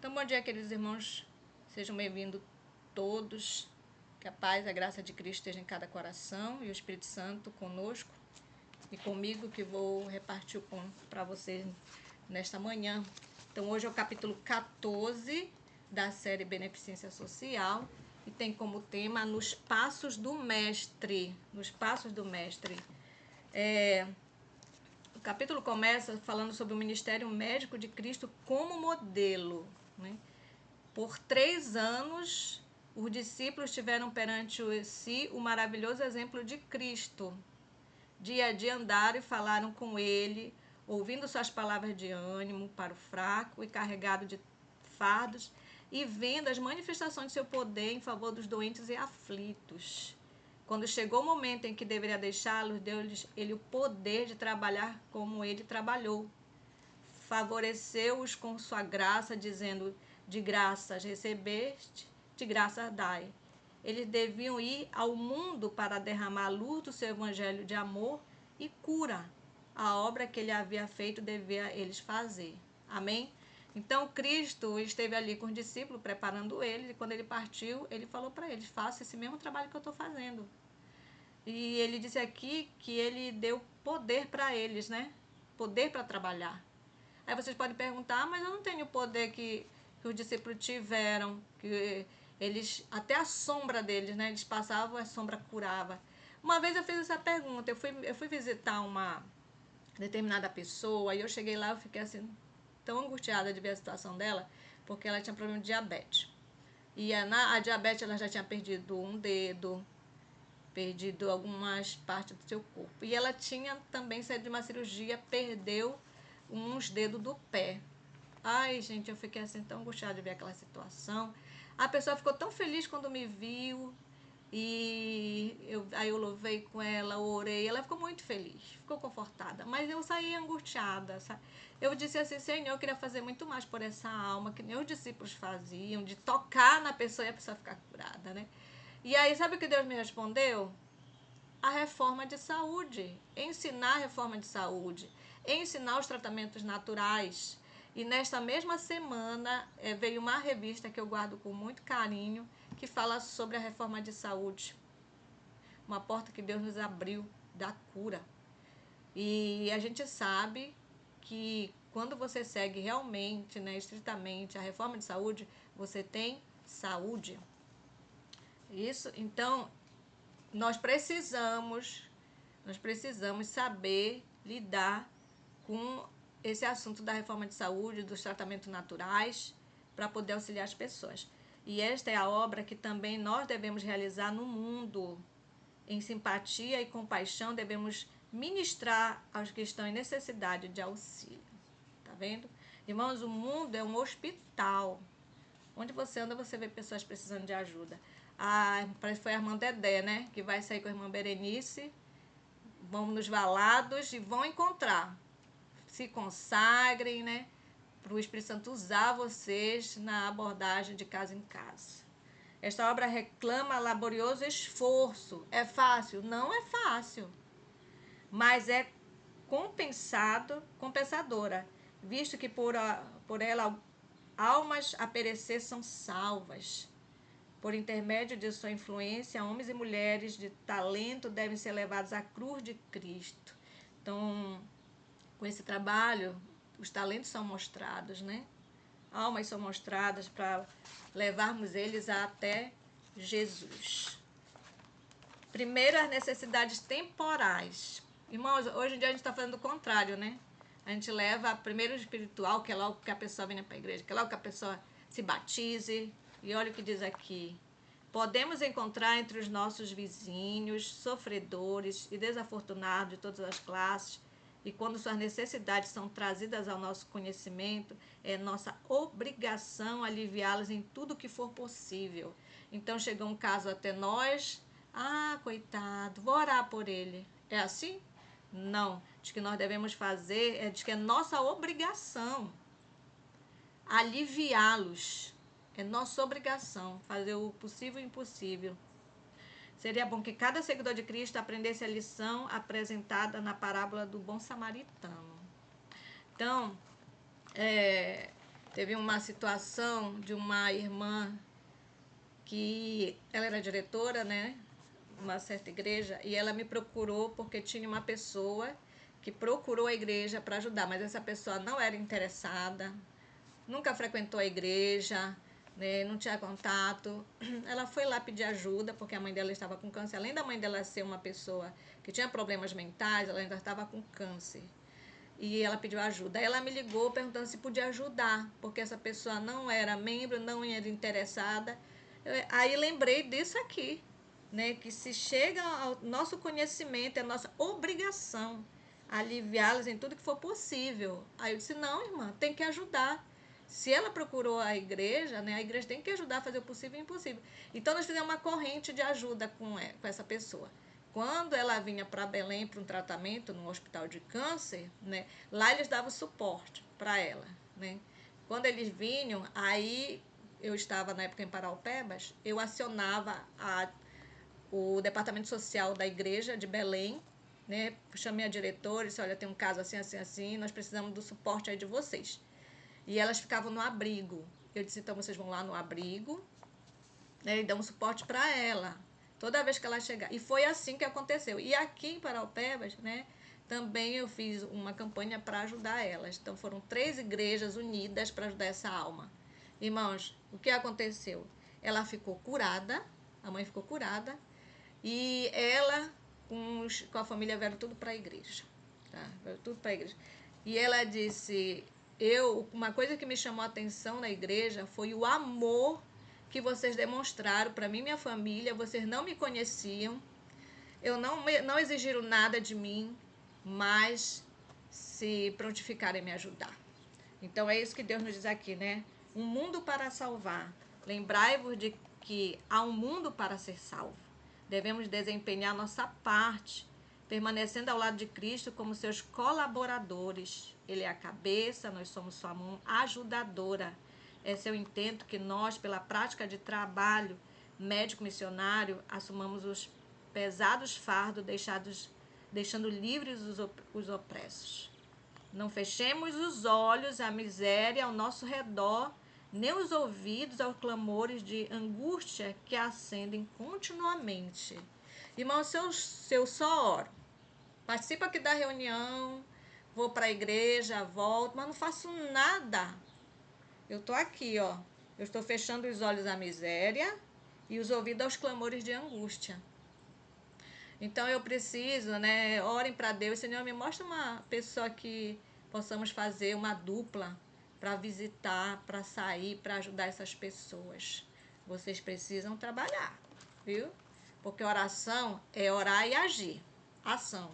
Então, bom dia, queridos irmãos. Sejam bem-vindos todos. Que a paz e a graça de Cristo esteja em cada coração e o Espírito Santo conosco e comigo, que vou repartir o pão para vocês nesta manhã. Então, hoje é o capítulo 14 da série Beneficência Social e tem como tema Nos Passos do Mestre. Nos Passos do Mestre. O capítulo começa falando sobre o ministério médico de Cristo como modelo, né? Por 3 anos, os discípulos tiveram perante si o maravilhoso exemplo de Cristo. Dia a dia andaram e falaram com ele, ouvindo suas palavras de ânimo para o fraco e carregado de fardos, e vendo as manifestações de seu poder em favor dos doentes e aflitos. Quando chegou o momento em que deveria deixá-los, deu-lhes ele o poder de trabalhar como ele trabalhou. Favoreceu-os com sua graça, dizendo: de graças recebeste, de graças dai. Eles deviam ir ao mundo para derramar a luz do seu evangelho de amor e cura. A obra que ele havia feito devia eles fazer. Amém? Então, Cristo esteve ali com os discípulos, preparando eles, e quando ele partiu, ele falou para eles: faça esse mesmo trabalho que eu estou fazendo. E ele disse aqui que ele deu poder para eles, né? Poder para trabalhar. Aí vocês podem perguntar: mas eu não tenho o poder que os discípulos tiveram, que eles, até a sombra deles, né? Eles passavam, a sombra curava. Uma vez eu fiz essa pergunta, eu fui visitar uma determinada pessoa, e eu cheguei lá, eu fiquei assim, tão angustiada de ver a situação dela, porque ela tinha problema de diabetes. E a diabetes, ela já tinha perdido um dedo, perdido algumas partes do seu corpo. E ela tinha também saído de uma cirurgia, perdeu uns dedos do pé. Ai, gente, eu fiquei assim tão angustiada de ver aquela situação. A pessoa ficou tão feliz quando me viu. E aí eu louvei com ela, orei. Ela ficou muito feliz, ficou confortada. Mas eu saí angustiada. Sabe? Eu disse assim: Senhor, eu queria fazer muito mais por essa alma, que nem os discípulos faziam, de tocar na pessoa e a pessoa ficar curada, né? E aí, sabe o que Deus me respondeu? A reforma de saúde, ensinar a reforma de saúde, ensinar os tratamentos naturais. E nesta mesma semana veio uma revista que eu guardo com muito carinho, que fala sobre a reforma de saúde. Uma porta que Deus nos abriu da cura. E a gente sabe que quando você segue realmente, né, estritamente a reforma de saúde, você tem saúde. Isso, então, nós precisamos saber lidar com esse assunto da reforma de saúde, dos tratamentos naturais, para poder auxiliar as pessoas. E esta é a obra que também nós devemos realizar no mundo. Em simpatia e compaixão, devemos ministrar aos que estão em necessidade de auxílio. Tá vendo? Irmãos, o mundo é um hospital. Onde você anda, você vê pessoas precisando de ajuda. Parece que foi a irmã Dedé, né? Que vai sair com a irmã Berenice, vão nos valados e vão encontrar. Se consagrem, né? Para o Espírito Santo usar vocês na abordagem de casa em casa. Esta obra reclama laborioso esforço. É fácil? Não é fácil. Mas é compensadora, visto que por ela almas a perecer são salvas. Por intermédio de sua influência, homens e mulheres de talento devem ser levados à cruz de Cristo. Então, com esse trabalho, os talentos são mostrados, né? Almas são mostradas para levarmos eles até Jesus. Primeiro, as necessidades temporais. Irmãos, hoje em dia a gente está fazendo o contrário, né? A gente leva primeiro o espiritual, que é logo que a pessoa venha para a igreja, que é logo que a pessoa se batize. E olha o que diz aqui: podemos encontrar entre os nossos vizinhos, sofredores e desafortunados de todas as classes, e quando suas necessidades são trazidas ao nosso conhecimento, é nossa obrigação aliviá-las em tudo que for possível. Então chegou um caso até nós: coitado, vou orar por ele. É assim? Não. Diz que nós devemos fazer, diz que é nossa obrigação aliviá-los. É nossa obrigação fazer o possível e o impossível. Seria bom que cada seguidor de Cristo aprendesse a lição apresentada na parábola do bom samaritano. Então, Teve uma situação de uma irmã que ela era diretora, né, uma certa igreja, e ela me procurou porque tinha uma pessoa que procurou a igreja para ajudar, mas essa pessoa não era interessada, nunca frequentou a igreja, né, não tinha contato. Ela foi lá pedir ajuda porque a mãe dela estava com câncer. Além da mãe dela ser uma pessoa que tinha problemas mentais, ela ainda estava com câncer. E ela pediu ajuda. Aí ela me ligou perguntando se podia ajudar, porque essa pessoa não era membro, não era interessada. Aí lembrei disso aqui, né? Que se chega ao nosso conhecimento, é nossa obrigação aliviá-las em tudo que for possível. Aí eu disse, não, irmã, tem que ajudar. Se ela procurou a igreja, né, a igreja tem que ajudar a fazer o possível e o impossível. Então, nós fizemos uma corrente de ajuda com essa pessoa. Quando ela vinha para Belém para um tratamento no hospital de câncer, né, lá eles davam suporte para ela. Né? Quando eles vinham, aí eu estava na época em Paraupebas, eu acionava o departamento social da igreja de Belém, né, chamei a diretora e disse, olha, tem um caso assim, assim, assim, nós precisamos do suporte aí de vocês. E elas ficavam no abrigo. Eu disse, então vocês vão lá no abrigo, né, e dão um suporte para ela, toda vez que ela chegar. E foi assim que aconteceu. E aqui em Paraupebas, né, também eu fiz uma campanha para ajudar elas. Então foram 3 igrejas unidas para ajudar essa alma. Irmãos, o que aconteceu? Ela ficou curada, a mãe ficou curada, e ela com a família vieram tudo para a igreja. Tá? Vieram tudo para a igreja. E ela disse, uma coisa que me chamou a atenção na igreja foi o amor que vocês demonstraram para mim e minha família. Vocês não me conheciam, não exigiram nada de mim, mas se prontificarem a me ajudar. Então é isso que Deus nos diz aqui, né? Um mundo para salvar. Lembrai-vos de que há um mundo para ser salvo. Devemos desempenhar nossa parte, permanecendo ao lado de Cristo como seus colaboradores. Ele é a cabeça, nós somos sua mão ajudadora. É seu intento que nós, pela prática de trabalho médico-missionário, assumamos os pesados fardos deixando livres os opressos. Não fechemos os olhos à miséria ao nosso redor, nem os ouvidos aos clamores de angústia que ascendem continuamente. Irmão, se eu só oro, participo aqui da reunião, vou para a igreja, volto, mas não faço nada. Eu estou aqui, ó. Eu estou fechando os olhos à miséria e os ouvidos aos clamores de angústia. Então eu preciso, né? Orem para Deus, Senhor, me mostra uma pessoa que possamos fazer uma dupla para visitar, para sair, para ajudar essas pessoas. Vocês precisam trabalhar, viu? Porque oração é orar e agir. Ação.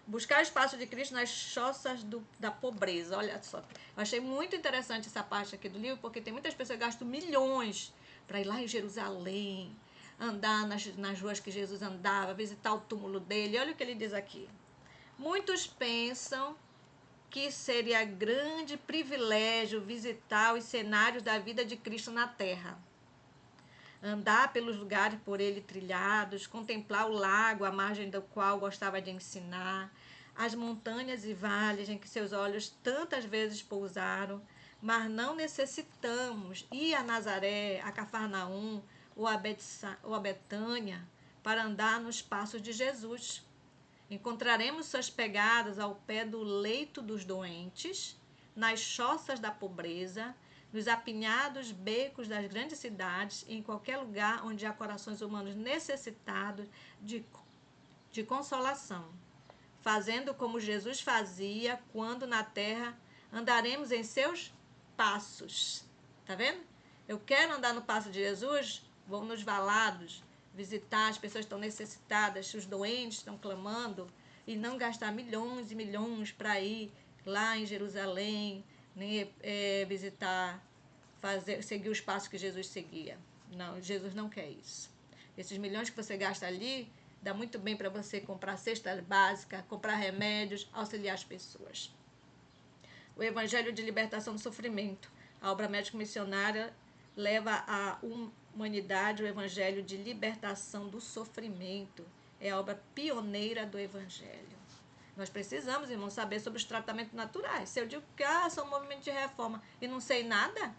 Buscar o espaço de Cristo nas choças da pobreza. Olha só. Eu achei muito interessante essa parte aqui do livro, porque tem muitas pessoas que gastam milhões para ir lá em Jerusalém, andar nas ruas que Jesus andava, visitar o túmulo dele. Olha o que ele diz aqui. Muitos pensam que seria grande privilégio visitar os cenários da vida de Cristo na terra. Andar pelos lugares por ele trilhados, contemplar o lago à margem do qual gostava de ensinar, as montanhas e vales em que seus olhos tantas vezes pousaram, mas não necessitamos ir a Nazaré, a Cafarnaum ou a Betânia para andar nos passos de Jesus. Encontraremos suas pegadas ao pé do leito dos doentes, nas choças da pobreza, nos apinhados becos das grandes cidades e em qualquer lugar onde há corações humanos necessitados de consolação. Fazendo como Jesus fazia quando na terra, andaremos em seus passos. Tá vendo? Eu quero andar no passo de Jesus, vou nos valados, visitar as pessoas que estão necessitadas, os doentes estão clamando, e não gastar milhões e milhões para ir lá em Jerusalém, né, visitar, seguir os passos que Jesus seguia. Não, Jesus não quer isso. Esses milhões que você gasta ali, dá muito bem para você comprar cestas básicas, comprar remédios, auxiliar as pessoas. O Evangelho de Libertação do Sofrimento. A obra médico-missionária leva à humanidade o Evangelho de Libertação do Sofrimento. É a obra pioneira do Evangelho. Nós precisamos, irmãos, saber sobre os tratamentos naturais. Se eu digo que sou um movimento de reforma e não sei nada,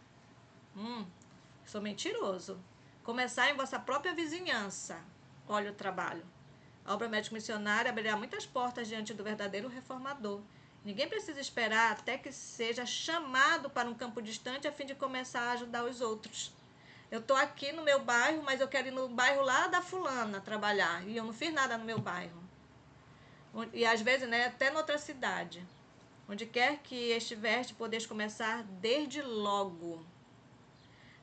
sou mentiroso. Começar em vossa própria vizinhança. Olha o trabalho. A obra médico-missionária abrirá muitas portas diante do verdadeiro reformador. Ninguém precisa esperar até que seja chamado para um campo distante a fim de começar a ajudar os outros. Eu estou aqui no meu bairro, mas eu quero ir no bairro lá da fulana trabalhar. E eu não fiz nada no meu bairro. E às vezes, né, até noutra cidade. Onde quer que estiveste, podeis começar desde logo.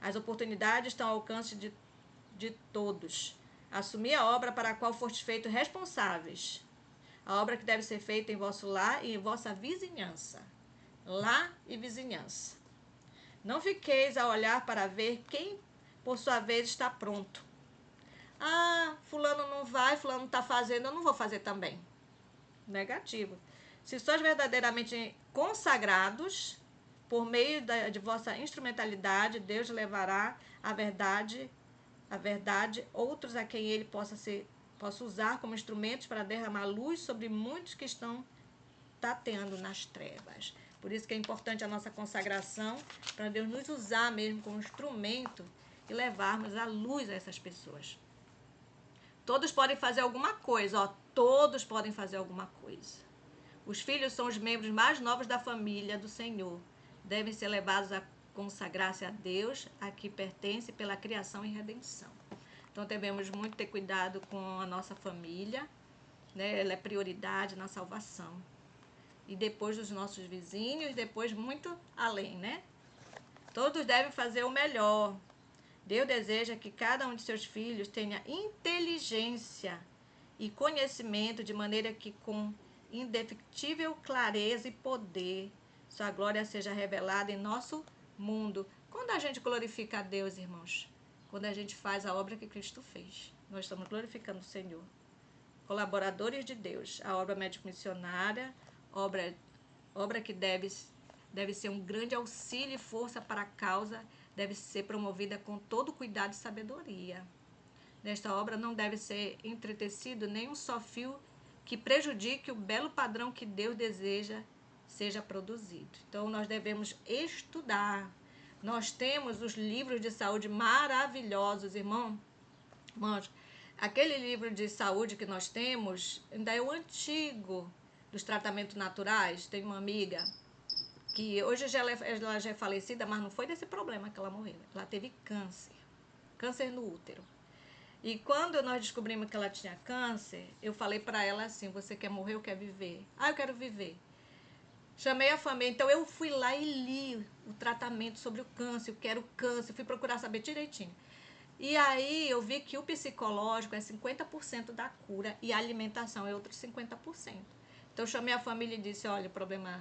As oportunidades estão ao alcance de todos. Assumir a obra para a qual fostes feitos responsáveis. A obra que deve ser feita em vosso lar e em vossa vizinhança. Lar e vizinhança. Não fiqueis a olhar para ver quem, por sua vez, está pronto. Fulano não vai, fulano não está fazendo, eu não vou fazer também. Negativo. Se sois verdadeiramente consagrados, por meio de vossa instrumentalidade, Deus levará a verdade, outros a quem ele possa usar como instrumentos para derramar luz sobre muitos que estão tateando nas trevas. Por isso que é importante a nossa consagração, para Deus nos usar mesmo como instrumento e levarmos a luz a essas pessoas. Todos podem fazer alguma coisa, todos podem fazer alguma coisa. Os filhos são os membros mais novos da família do Senhor. Devem ser levados a consagrar-se a Deus, a que pertence pela criação e redenção. Então, devemos muito ter cuidado com a nossa família, né? Ela é prioridade na salvação. E depois dos nossos vizinhos, depois muito além, né? Todos devem fazer o melhor. Deus deseja que cada um de seus filhos tenha inteligência e conhecimento, de maneira que com indefectível clareza e poder, sua glória seja revelada em nosso mundo. Quando a gente glorifica a Deus, irmãos? Quando a gente faz a obra que Cristo fez. Nós estamos glorificando o Senhor. Colaboradores de Deus. A obra médico-missionária, obra que deve ser um grande auxílio e força para a causa, deve ser promovida com todo cuidado e sabedoria. Nesta obra não deve ser entretecido nenhum só fio que prejudique o belo padrão que Deus deseja seja produzido. Então, nós devemos estudar. Nós temos os livros de saúde maravilhosos, irmãos. Aquele livro de saúde que nós temos ainda é o antigo dos tratamentos naturais. Tem uma amiga que hoje ela já é falecida, mas não foi desse problema que ela morreu. Ela teve câncer no útero. E quando nós descobrimos que ela tinha câncer, eu falei para ela assim: você quer morrer ou quer viver? Eu quero viver. Chamei a família, então eu fui lá e li o tratamento sobre o câncer, o que era o câncer, fui procurar saber direitinho. E aí eu vi que o psicológico é 50% da cura e a alimentação é outro 50%. Então eu chamei a família e disse: olha, o problema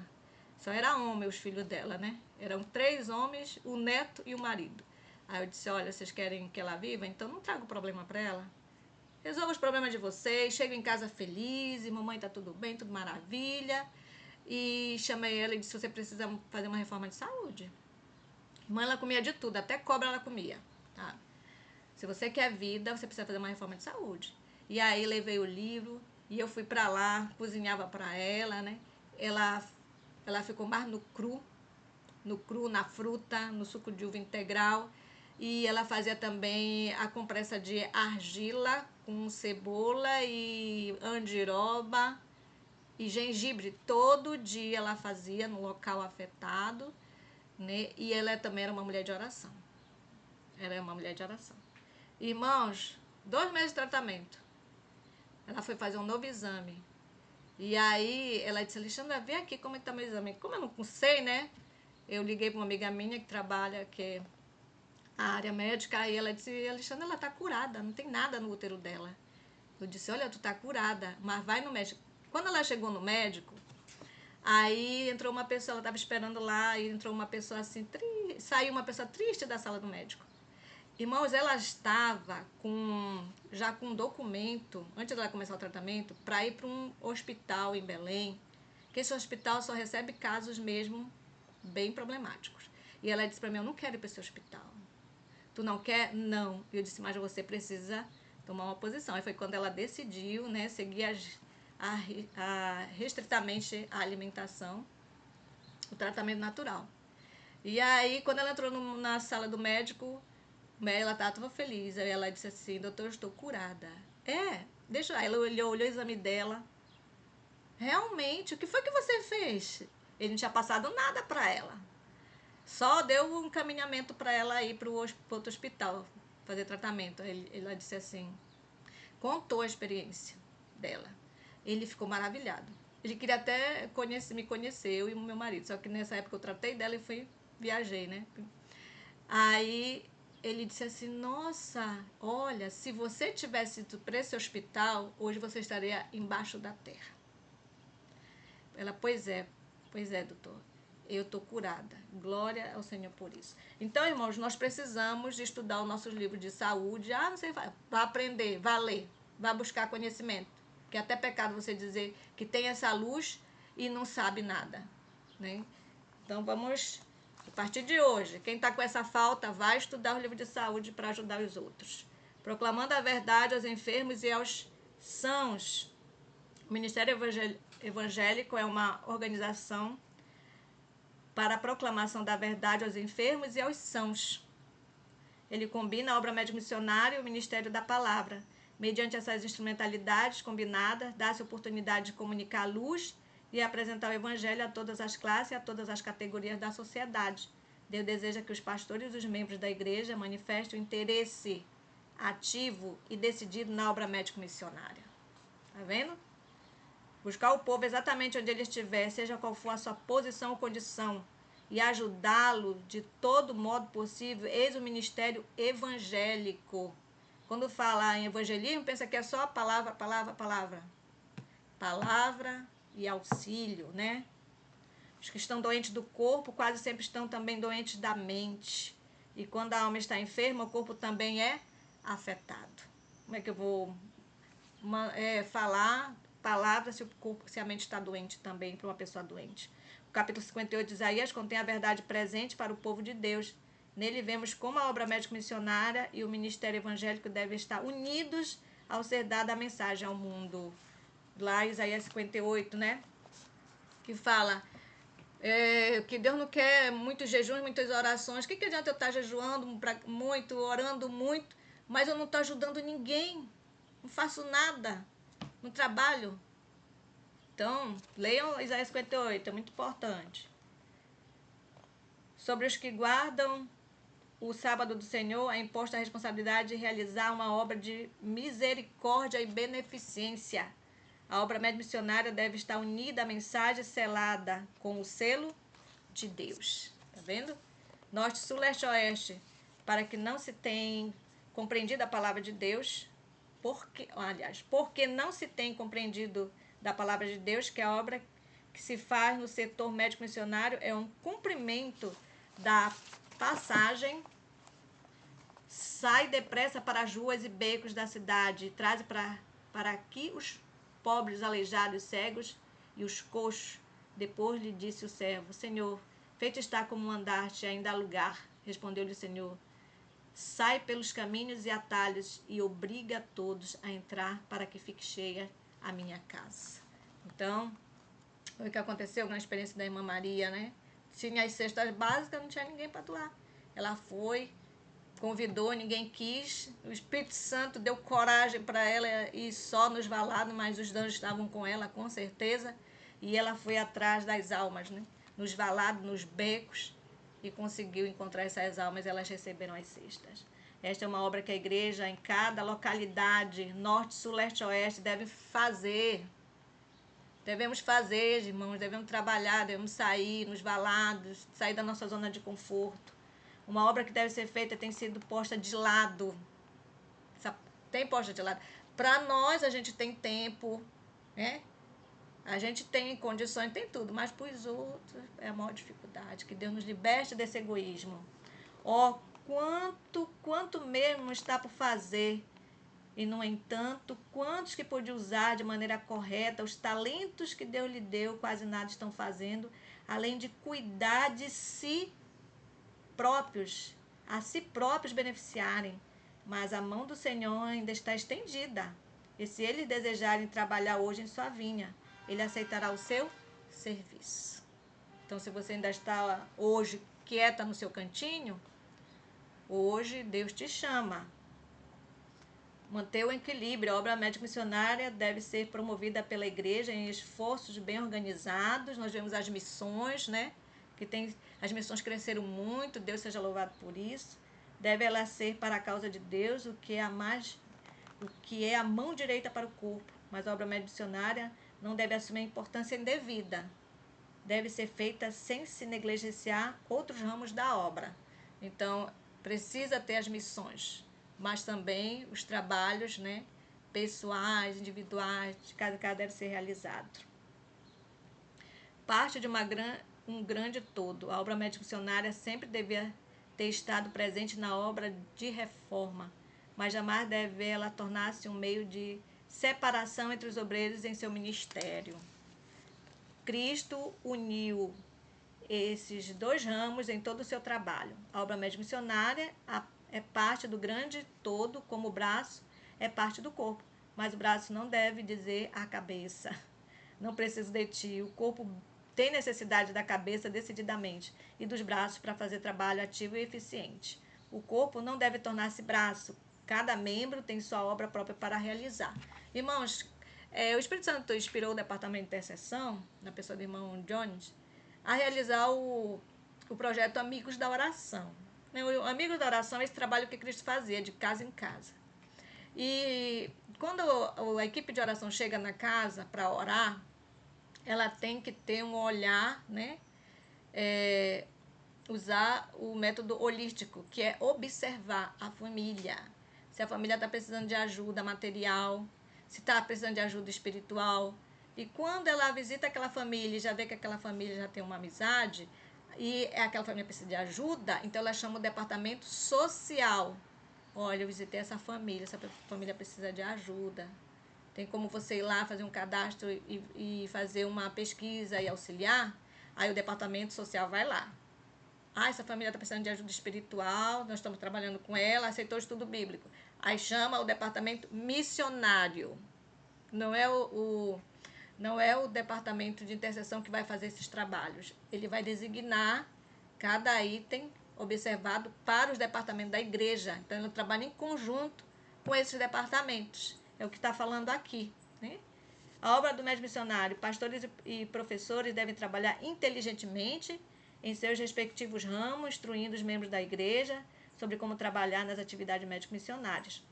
só era homem, os filhos dela, né? Eram 3 homens, o neto e o marido. Aí eu disse: olha, vocês querem que ela viva? Então não traga o problema para ela. Resolva os problemas de vocês, chega em casa feliz, e mamãe tá tudo bem, tudo maravilha. E chamei ela e disse: você precisa fazer uma reforma de saúde. Mãe, ela comia de tudo, até cobra ela comia, tá? Se você quer vida, você precisa fazer uma reforma de saúde. E aí levei o livro e eu fui para lá, cozinhava para ela, né? Ela ficou mais no cru, na fruta, no suco de uva integral. E ela fazia também a compressa de argila com cebola e andiroba e gengibre. Todo dia ela fazia no local afetado, né? E ela também era uma mulher de oração. Ela é uma mulher de oração. Irmãos, 2 meses de tratamento. Ela foi fazer um novo exame. E aí ela disse: Alexandra, vê aqui como é que tá meu exame. Como eu não sei, né? Eu liguei para uma amiga minha que trabalha, que é a área médica, aí ela disse: Alexandra, ela tá curada, não tem nada no útero dela. Eu disse: olha, tu tá curada, mas vai no médico. Quando ela chegou no médico, aí entrou uma pessoa, ela estava esperando lá, e entrou uma pessoa assim, saiu uma pessoa triste da sala do médico. Irmãos, ela estava já com um documento, antes dela começar o tratamento, para ir para um hospital em Belém, que esse hospital só recebe casos mesmo bem problemáticos. E ela disse para mim: eu não quero ir para esse hospital. Tu não quer? Não. E eu disse: mas você precisa tomar uma posição. Aí foi quando ela decidiu, né, seguir restritamente a alimentação, o tratamento natural. E aí, quando ela entrou na sala do médico, ela estava feliz. Aí ela disse assim: doutor, eu estou curada. Deixa ela olhou o exame dela. Realmente, o que foi que você fez? Ele não tinha passado nada para ela. Só deu um encaminhamento para ela ir para o outro hospital fazer tratamento. Ela disse assim, contou a experiência dela. Ele ficou maravilhado. Ele queria até me conhecer, eu e o meu marido. Só que nessa época eu tratei dela e viajei, né? Aí ele disse assim, nossa, olha, se você tivesse ido para esse hospital, hoje você estaria embaixo da terra. Ela, pois é, doutor. Eu estou curada. Glória ao Senhor por isso. Então, irmãos, nós precisamos de estudar os nossos livros de saúde. Não sei, vai aprender, vai ler, vai buscar conhecimento. Que é até pecado você dizer que tem essa luz e não sabe nada, né? Então, vamos, a partir de hoje, quem está com essa falta, vai estudar os livros de saúde para ajudar os outros. Proclamando a verdade aos enfermos e aos sãos. O Ministério Evangélico é uma organização para a proclamação da verdade aos enfermos e aos sãos. Ele combina a obra médico-missionária e o ministério da palavra. Mediante essas instrumentalidades combinadas, dá-se oportunidade de comunicar a luz e apresentar o evangelho a todas as classes e a todas as categorias da sociedade. Deus deseja que os pastores e os membros da igreja manifestem o interesse ativo e decidido na obra médico-missionária. Tá vendo? Buscar o povo exatamente onde ele estiver, seja qual for a sua posição ou condição, e ajudá-lo de todo modo possível, eis o ministério evangélico. Quando fala em evangelismo, pensa que é só palavra. Palavra e auxílio, né? Os que estão doentes do corpo quase sempre estão também doentes da mente. E quando a alma está enferma, o corpo também é afetado. Como é que eu vou falar palavras se a mente está doente também, para uma pessoa doente? O capítulo 58 de Isaías contém a verdade presente para o povo de Deus. Nele vemos como a obra médico-missionária e o ministério evangélico devem estar unidos ao ser dada a mensagem ao mundo. Lá Isaías 58, né? Que fala que Deus não quer muitos jejuns, muitas orações. O que adianta eu estar jejuando muito, orando muito, mas eu não estou ajudando ninguém? Não faço nada no trabalho. Então, leiam Isaías 58, é muito importante. Sobre os que guardam o sábado do Senhor, é imposta a responsabilidade de realizar uma obra de misericórdia e beneficência. A obra missionária deve estar unida à mensagem selada com o selo de Deus. Tá vendo? Norte, sul, leste, oeste. Para que não se tenha compreendido a palavra de Deus, porque não se tem compreendido da palavra de Deus, que a obra que se faz no setor médico missionário é um cumprimento da passagem, sai depressa para as ruas e becos da cidade e traz para aqui os pobres, aleijados, cegos e os coxos. Depois lhe disse o servo, Senhor, feito está como andaste, ainda há lugar. Respondeu-lhe o Senhor, sai pelos caminhos e atalhos e obriga a todos a entrar para que fique cheia a minha casa. Então, foi o que aconteceu na experiência da irmã Maria, né? Tinha as cestas básicas, não tinha ninguém para doar. Ela foi, convidou, ninguém quis. O Espírito Santo deu coragem para ela ir só nos valados, mas os anjos estavam com ela, com certeza. E ela foi atrás das almas, né? Nos valados, nos becos, e conseguiu encontrar essas almas. Elas receberam as cestas. Esta é uma obra que a igreja, em cada localidade, norte, sul, leste, oeste, deve fazer. Devemos fazer, irmãos, devemos trabalhar, devemos sair nos valados, sair da nossa zona de conforto. Uma obra que deve ser feita tem sido posta de lado. Tem posta de lado. Para nós, a gente tem tempo, né? A gente tem condições, tem tudo, mas para os outros é a maior dificuldade. Que Deus nos liberte desse egoísmo. Quanto mesmo está por fazer. E, no entanto, quantos que pôde usar de maneira correta os talentos que Deus lhe deu, quase nada estão fazendo, além de cuidar de si próprios, a si próprios beneficiarem. Mas a mão do Senhor ainda está estendida. E se eles desejarem trabalhar hoje em sua vinha, ele aceitará o seu serviço. Então, se você ainda está hoje quieta no seu cantinho, hoje Deus te chama. Manter o equilíbrio. A obra médica missionária deve ser promovida pela igreja em esforços bem organizados. Nós vemos as missões, né? As missões cresceram muito, Deus seja louvado por isso. Deve ela ser para a causa de Deus, o que é a mão direita para o corpo. Mas a obra médica missionária não deve assumir a importância indevida. Deve ser feita sem se negligenciar outros ramos da obra. Então, precisa ter as missões, mas também os trabalhos, né, pessoais, individuais, de cada deve ser realizado. Parte de um grande todo. A obra médica missionária sempre devia ter estado presente na obra de reforma, mas jamais deve ela tornar-se um meio de separação entre os obreiros em seu ministério. Cristo uniu esses dois ramos em todo o seu trabalho. A obra médica missionária é parte do grande todo, como o braço é parte do corpo. Mas o braço não deve dizer à cabeça: não preciso de ti. O corpo tem necessidade da cabeça decididamente e dos braços para fazer trabalho ativo e eficiente. O corpo não deve tornar-se braço. Cada membro tem sua obra própria para realizar. Irmãos, o Espírito Santo inspirou o departamento de intercessão, na pessoa do irmão Jones, a realizar o projeto Amigos da Oração. O Amigos da Oração é esse trabalho que Cristo fazia, de casa em casa. E quando a equipe de oração chega na casa para orar, ela tem que ter um olhar, né? Usar o método holístico, que é observar a família. Se a família está precisando de ajuda material, se está precisando de ajuda espiritual. E quando ela visita aquela família e já vê que aquela família já tem uma amizade e aquela família precisa de ajuda, então ela chama o departamento social. Olha, eu visitei essa família precisa de ajuda. Tem como você ir lá fazer um cadastro e fazer uma pesquisa e auxiliar? Aí o departamento social vai lá. Essa família está precisando de ajuda espiritual, nós estamos trabalhando com ela, aceitou o estudo bíblico. Aí chama o departamento missionário. Não é o departamento de intercessão que vai fazer esses trabalhos. Ele vai designar cada item observado para os departamentos da igreja. Então, ele trabalha em conjunto com esses departamentos. É o que está falando aqui, né? A obra do médico missionário, pastores e professores devem trabalhar inteligentemente em seus respectivos ramos, instruindo os membros da igreja sobre como trabalhar nas atividades médico-missionárias.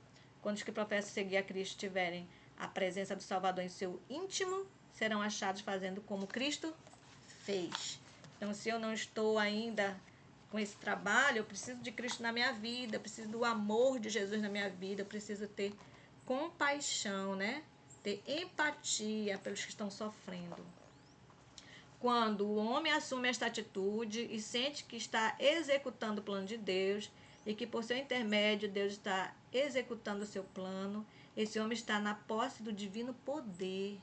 Quando os que professam seguir a Cristo tiverem a presença do Salvador em seu íntimo, serão achados fazendo como Cristo fez. Então, se eu não estou ainda com esse trabalho, eu preciso de Cristo na minha vida, eu preciso do amor de Jesus na minha vida, eu preciso ter compaixão, né? Ter empatia pelos que estão sofrendo. Quando o homem assume esta atitude e sente que está executando o plano de Deus e que por seu intermédio Deus está executando o seu plano, esse homem está na posse do divino poder,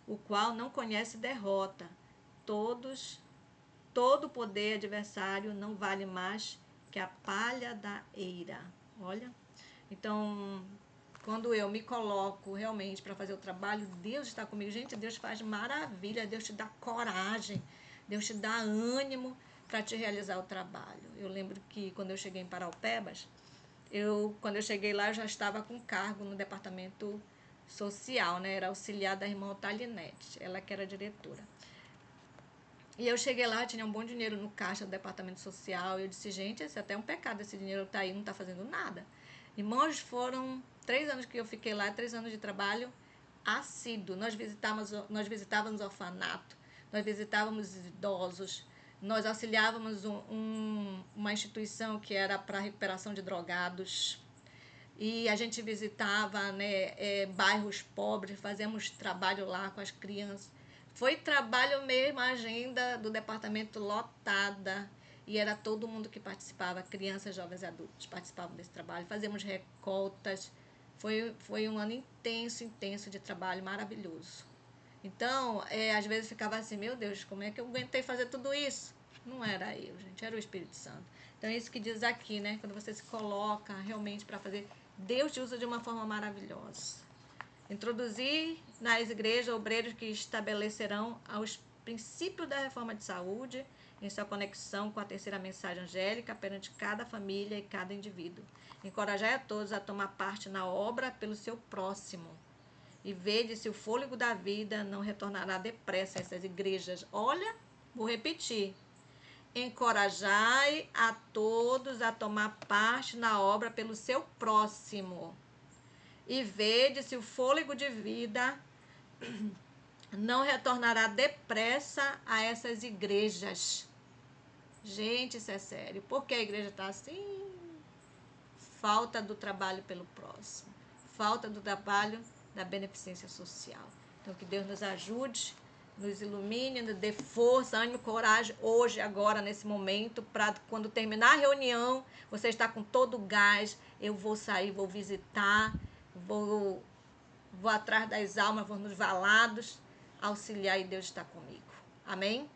o qual não conhece derrota. Todo poder adversário não vale mais que a palha da eira. Olha, então, quando eu me coloco realmente para fazer o trabalho, Deus está comigo. Gente, Deus faz maravilha, Deus te dá coragem, Deus te dá ânimo para te realizar o trabalho. Eu lembro que quando eu cheguei em Paraupebas, quando eu cheguei lá, eu já estava com cargo no departamento social, né? Era auxiliar da irmã Otalinete, ela que era diretora. E eu cheguei lá, tinha um bom dinheiro no caixa do departamento social, e eu disse, gente, esse é até um pecado, esse dinheiro está aí, não está fazendo nada. Irmãos, foram 3 anos que eu fiquei lá, 3 anos de trabalho assíduo. Nós visitávamos orfanato, nós visitávamos idosos, nós auxiliávamos uma instituição que era para recuperação de drogados, e a gente visitava, né, bairros pobres, fazíamos trabalho lá com as crianças. Foi trabalho mesmo, a agenda do departamento lotada, e era todo mundo que participava, crianças, jovens e adultos participavam desse trabalho. Fazíamos recoltas, foi um ano intenso de trabalho, maravilhoso. Então, às vezes ficava assim, meu Deus, como é que eu aguentei fazer tudo isso? Não era eu, gente, era o Espírito Santo. Então, é isso que diz aqui, né? Quando você se coloca realmente para fazer, Deus te usa de uma forma maravilhosa. Introduzir nas igrejas obreiros que estabelecerão os princípios da reforma de saúde em sua conexão com a terceira mensagem angélica perante cada família e cada indivíduo. Encorajar a todos a tomar parte na obra pelo seu próximo. E vede se o fôlego da vida não retornará depressa a essas igrejas. Olha, vou repetir. Encorajai a todos a tomar parte na obra pelo seu próximo. E vede se o fôlego de vida não retornará depressa a essas igrejas. Gente, isso é sério. Por que a igreja está assim? Falta do trabalho pelo próximo. Falta do trabalho da beneficência social. Então, que Deus nos ajude, nos ilumine, nos dê força, ânimo, coragem, hoje, agora, nesse momento, para quando terminar a reunião, você está com todo o gás, eu vou sair, vou visitar, vou atrás das almas, vou nos valados, auxiliar e Deus está comigo. Amém?